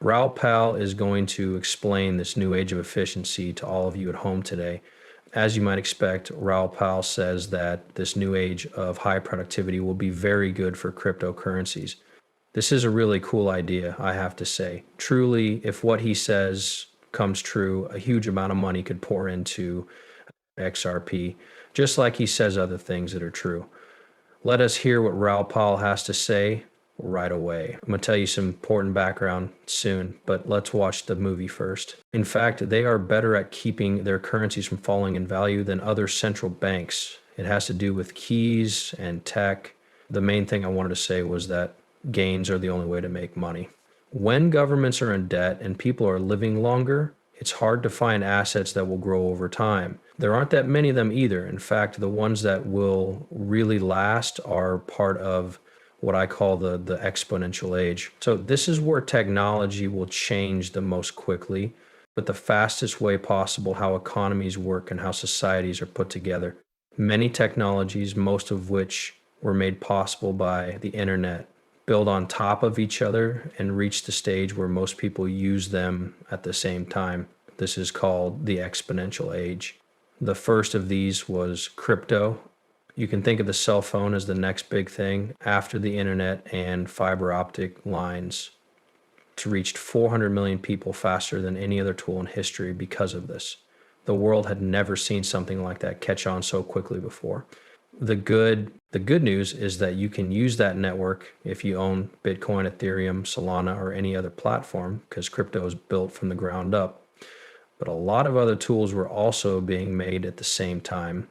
Raoul is going to explain this new age of efficiency to all of you at home today. As you might expect, Raoul says that this new age of high productivity will be very good for cryptocurrencies. This is a really cool idea, I have to say. Truly, if what he says comes true, a huge amount of money could pour into XRP, just like he says other things that are true. Let us hear what Raoul has to say right away. I'm going to tell you some important background soon, but let's watch the movie first. In fact, they are better at keeping their currencies from falling in value than other central banks. It has to do with keys and tech. The main thing I wanted to say was that gains are the only way to make money. When governments are in debt and people are living longer, it's hard to find assets that will grow over time. There aren't that many of them either. In fact, the ones that will really last are part of what I call the exponential age. So this is where technology will change the most quickly, but the fastest way possible, how economies work and how societies are put together. Many technologies, most of which were made possible by the internet, build on top of each other and reach the stage where most people use them at the same time. This is called the exponential age. The first of these was crypto. You can think of the cell phone as the next big thing after the internet and fiber optic lines. It's reached 400 million people faster than any other tool in history because of this. The world had never seen something like that catch on so quickly before. The good news is that you can use that network if you own Bitcoin, Ethereum, Solana, or any other platform, because crypto is built from the ground up. But a lot of other tools were also being made at the same time.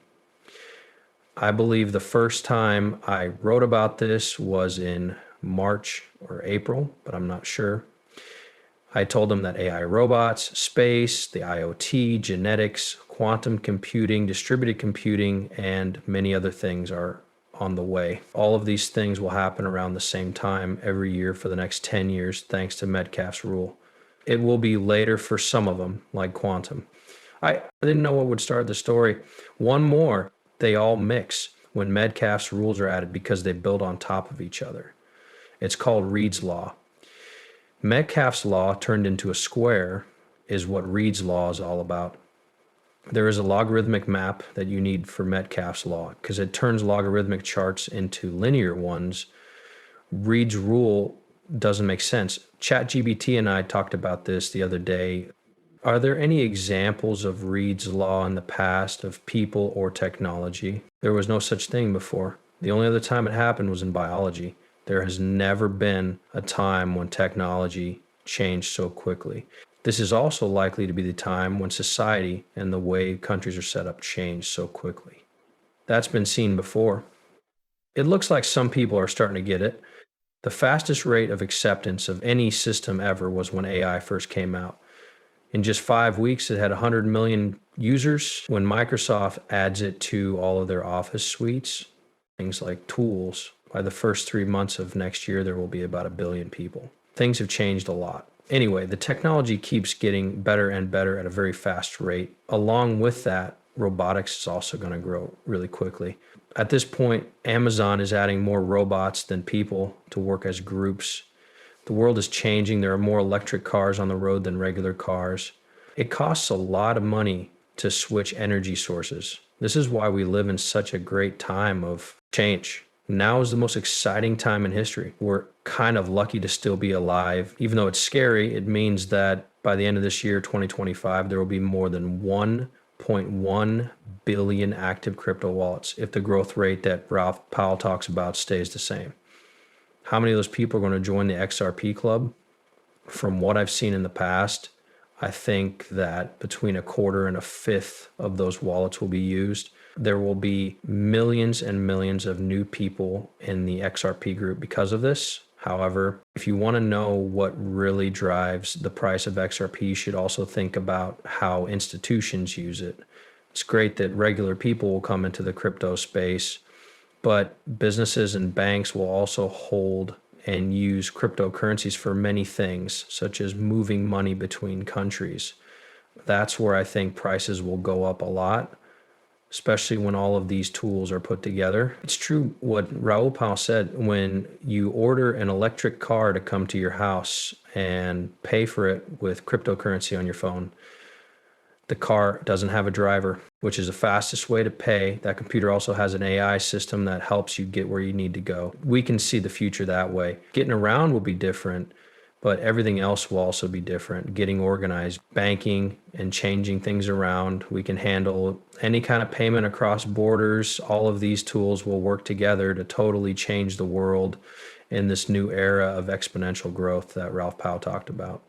I believe the first time I wrote about this was in March or April, but I'm not sure. I told them that AI robots, space, the IoT, genetics, quantum computing, distributed computing, and many other things are on the way. All of these things will happen around the same time every year for the next 10 years, thanks to Metcalfe's rule. It will be later for some of them, like quantum. I didn't know what would start the story. One more. They all mix when Metcalfe's rules are added because they build on top of each other. It's called Reed's Law. Metcalfe's law turned into a square is what Reed's law is all about. There is a logarithmic map that you need for Metcalfe's law because it turns logarithmic charts into linear ones. Reed's rule doesn't make sense. ChatGPT and I talked about this the other day. Are there any examples of Reed's law in the past of people or technology? There was no such thing before. The only other time it happened was in biology. There has never been a time when technology changed so quickly. This is also likely to be the time when society and the way countries are set up change so quickly. That's been seen before. It looks like some people are starting to get it. The fastest rate of acceptance of any system ever was when AI first came out. In just 5 weeks, it had 100 million users. When Microsoft adds it to all of their Office suites, things like tools, by the first 3 months of next year, there will be about 1 billion people. Things have changed a lot. Anyway, the technology keeps getting better and better at a very fast rate. Along with that, robotics is also going to grow really quickly. At this point, Amazon is adding more robots than people to work as groups. The world is changing. There are more electric cars on the road than regular cars. It costs a lot of money to switch energy sources. This is why we live in such a great time of change. Now is the most exciting time in history. We're kind of lucky to still be alive. Even though it's scary, it means that by the end of this year, 2025, there will be more than 1.1 billion active crypto wallets if the growth rate that Raoul talks about stays the same. How many of those people are going to join the XRP club? From what I've seen in the past, I think that between a quarter and a fifth of those wallets will be used. There will be millions and millions of new people in the XRP group because of this. However, if you want to know what really drives the price of XRP, you should also think about how institutions use it. It's great that regular people will come into the crypto space, but businesses and banks will also hold and use cryptocurrencies for many things, such as moving money between countries. That's where I think prices will go up a lot. especially when all of these tools are put together. It's true what Raoul said: when you order an electric car to come to your house and pay for it with cryptocurrency on your phone, the car doesn't have a driver, which is the fastest way to pay. That computer also has an AI system that helps you get where you need to go. We can see the future that way. Getting around will be different, but everything else will also be different. Getting organized, banking, and changing things around. We can handle any kind of payment across borders. All of these tools will work together to totally change the world in this new era of exponential growth that Ralph Powell talked about.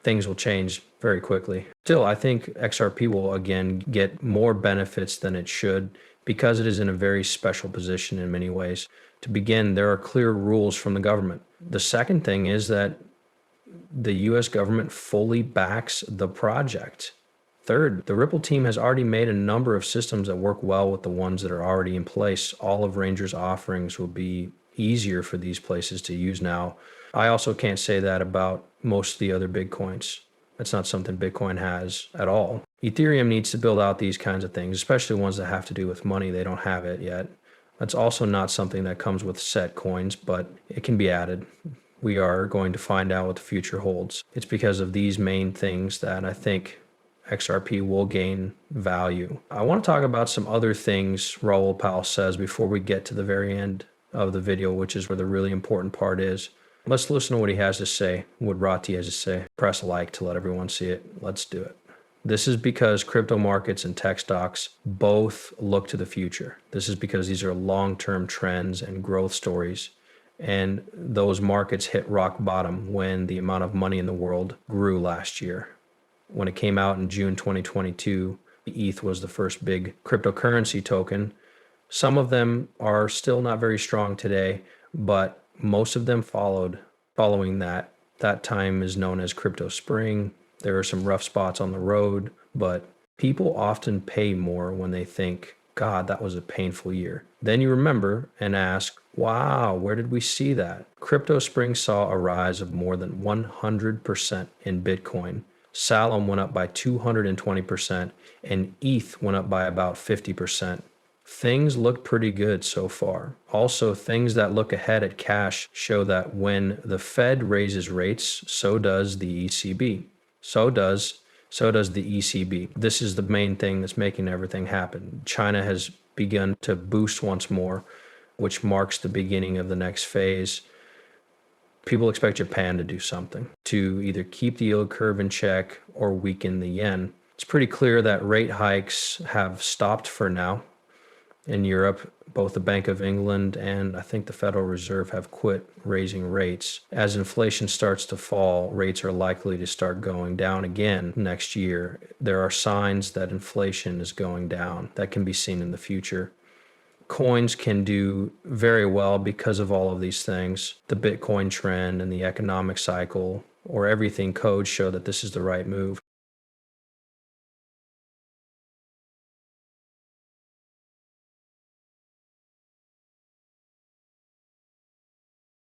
Things will change very quickly. Still, I think XRP will again get more benefits than it should because it is in a very special position in many ways. To begin, there are clear rules from the government. The second thing is that the US government fully backs the project. Third, the Ripple team has already made a number of systems that work well with the ones that are already in place. All of Ranger's offerings will be easier for these places to use now. I also can't say that about most of the other big coins. That's not something Bitcoin has at all. Ethereum needs to build out these kinds of things, especially ones that have to do with money. They don't have it yet. That's also not something that comes with set coins, but it can be added. We are going to find out what the future holds. It's because of these main things that I think XRP will gain value. I want to talk about some other things Raoul Pal says before we get to the very end of the video, which is where the really important part is. Let's listen to what he has to say, what Rati has to say. Press like to let everyone see it. Let's do it. This is because crypto markets and tech stocks both look to the future. This is because these are long-term trends and growth stories. And those markets hit rock bottom when the amount of money in the world grew last year. When it came out in June 2022, ETH was the first big cryptocurrency token. Some of them are still not very strong today, but most of them following that. That time is known as crypto spring. There are some rough spots on the road, but people often pay more when they think, God, that was a painful year. Then you remember and ask, wow, where did we see that? Crypto spring saw a rise of more than 100% in Bitcoin. Salem went up by 220%, and ETH went up by about 50%. Things look pretty good so far. Also, things that look ahead at cash show that when the Fed raises rates, so does the ECB. So does the ECB. This is the main thing that's making everything happen. China has begun to boost once more, which marks the beginning of the next phase. People expect Japan to do something, to either keep the yield curve in check or weaken the yen. It's pretty clear that rate hikes have stopped for now. In Europe, both the Bank of England and I think the Federal Reserve have quit raising rates. As inflation starts to fall, rates are likely to start going down again next year. There are signs that inflation is going down. That can be seen in the future. Coins can do very well because of all of these things. The Bitcoin trend and the economic cycle or everything codes show that this is the right move.